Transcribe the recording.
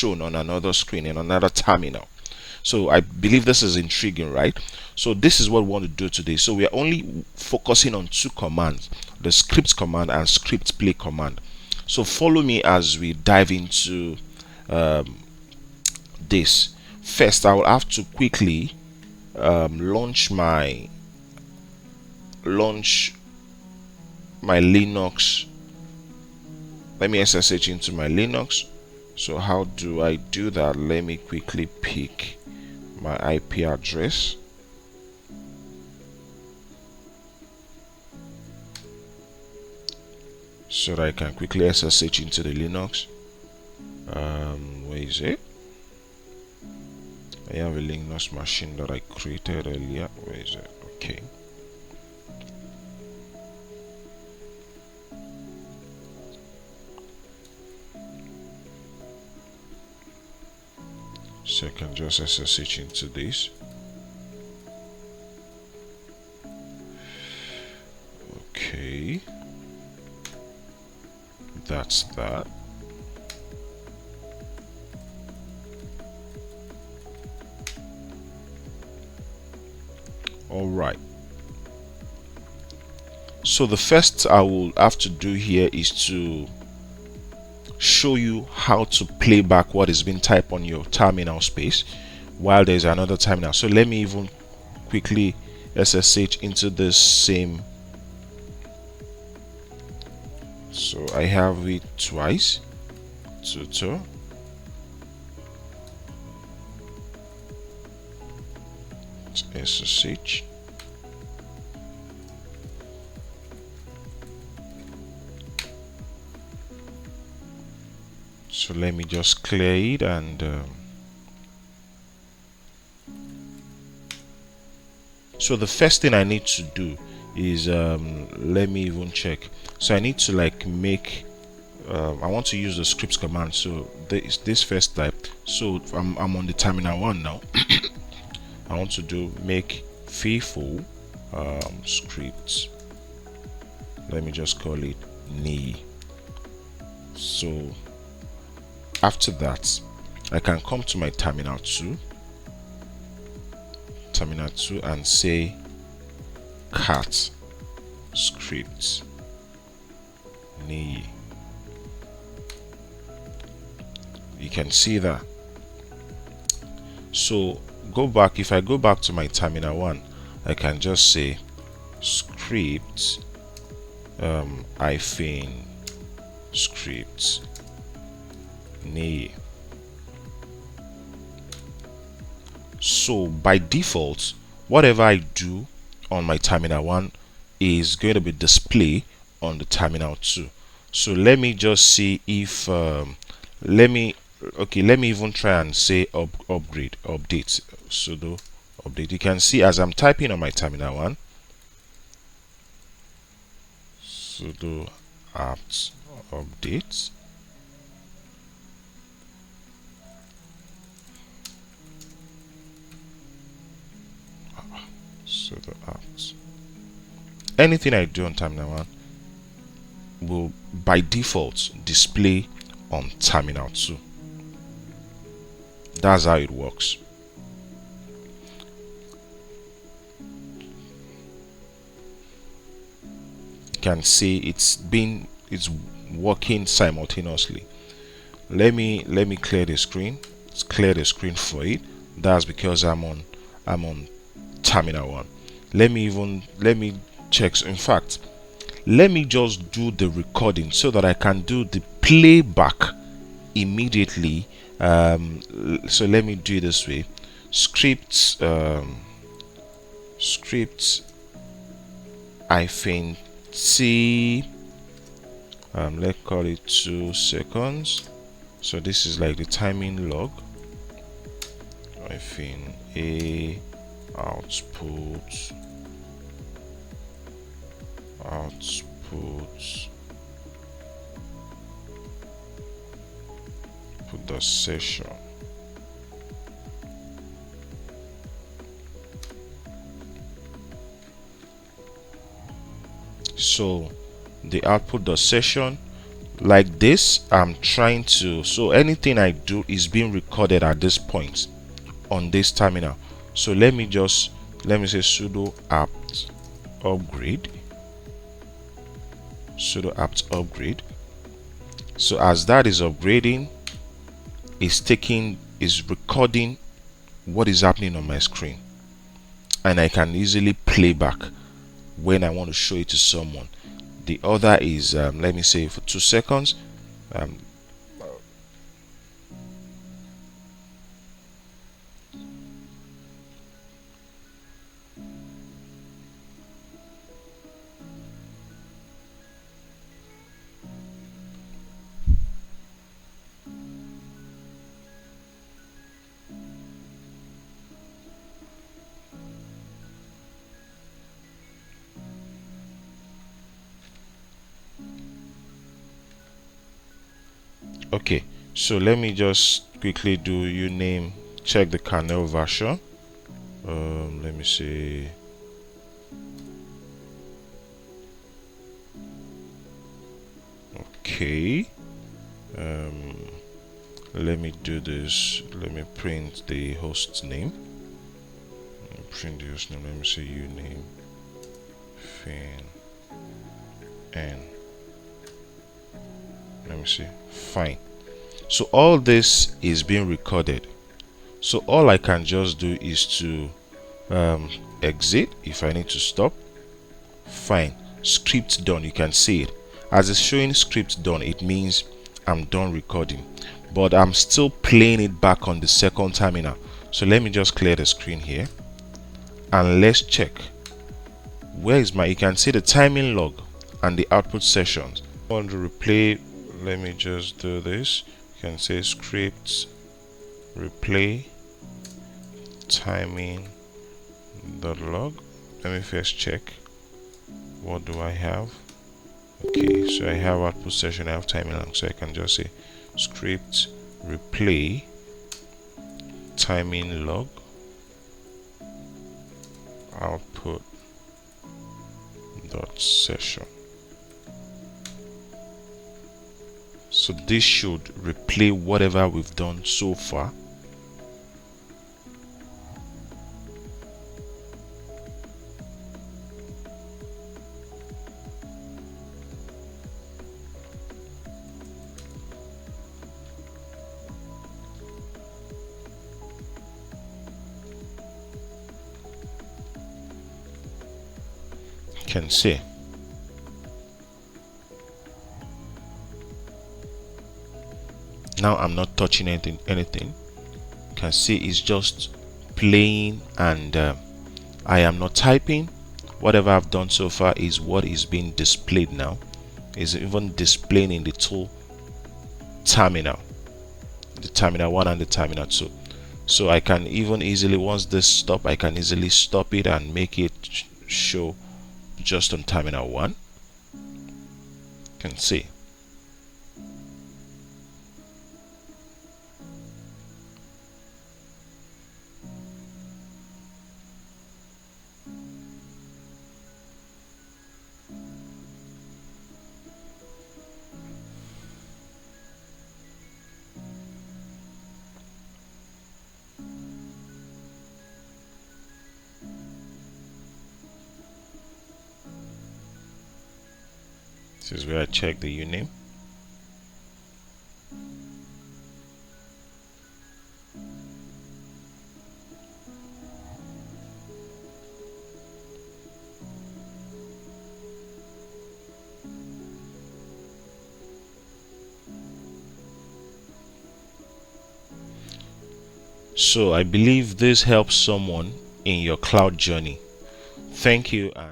shown on another screen in another terminal. So I believe this is intriguing, right? So this is what we want to do today. So we are only focusing on two commands, the script command and script play command. So follow me as we dive into this. First, I will have to quickly launch my Linux. Let me SSH into my Linux. So how do I do that? Let me quickly pick my IP address. So that I can quickly SSH into the Linux. Where is it? I have a Linux machine that I created earlier. Where is it? Okay. So I can just SSH into this. Okay. That's that. All right. So the first I will have to do here is to show you how to play back what is being typed on your terminal space while there's another terminal. So let me even quickly SSH into this same. So I have it twice. Tutor. SSH. So let me just clear it and so the first thing I need to do is let me even check. So I need to like make I want to use the scripts command. So this first type. So I'm on the terminal 1 now. I want to do make FIFO scripts. Let me just call it NI. So after that, I can come to my terminal 2 and say cat script NI. You can see that. So go back. If I go back to my terminal 1, I can just say script hyphen script NI. So by default, whatever I do on my terminal 1 is going to be displayed on the terminal 2. So let me just see if let me even try and say update sudo update. You can see as I'm typing on my terminal 1, sudo apt update. Sudo apt. Anything I do on terminal 1 will by default display on terminal 2. That's how it works. You can see it's working simultaneously. Let me clear the screen. Let's clear the screen for it. That's because I'm on terminal 1. Let me check. In fact, let me just do the recording so that I can do the playback immediately. So let me do it this way. Script hyphen t let's call it 2 seconds. So this is like the timing log. Hyphen a output put the session. So the output the session, like this. I'm trying to, so anything I do is being recorded at this point on this terminal. So let me say sudo apt upgrade, sudo apt upgrade. So as that is upgrading, is recording what is happening on my screen, and I can easily play back when I want to show it to someone. The other is let me say for 2 seconds. Okay, so let me just quickly do uname, check the kernel version. Let me see. Okay, let me do this. Let me print the host name. Print the host name. Let me say uname fin n. Let me see. Fine. So all this is being recorded. So all I can just do is to exit if I need to stop. Fine. Script done. You can see it. As it's showing script done, it means I'm done recording. But I'm still playing it back on the second terminal. So let me just clear the screen here. And let's check. Where is my, you can see the timing log and the output sessions. I want to replay. Let me just do this. You can say script replay timing .log. Let me first check. What do I have? Okay, so I have output session, I have timing log, so I can just say script replay timing log output dot session. So this should replay whatever we've done so far. Can see. Now I'm not touching anything. You can see it's just playing, and I am not typing. Whatever I've done so far is what is being displayed now. Is even displaying in the two terminal, the terminal 1 and the terminal 2. So I can even easily, once this stop, I can easily stop it and make it show just on terminal 1. You can see. This is where I check the uname. So I believe this helps someone in your cloud journey. Thank you. And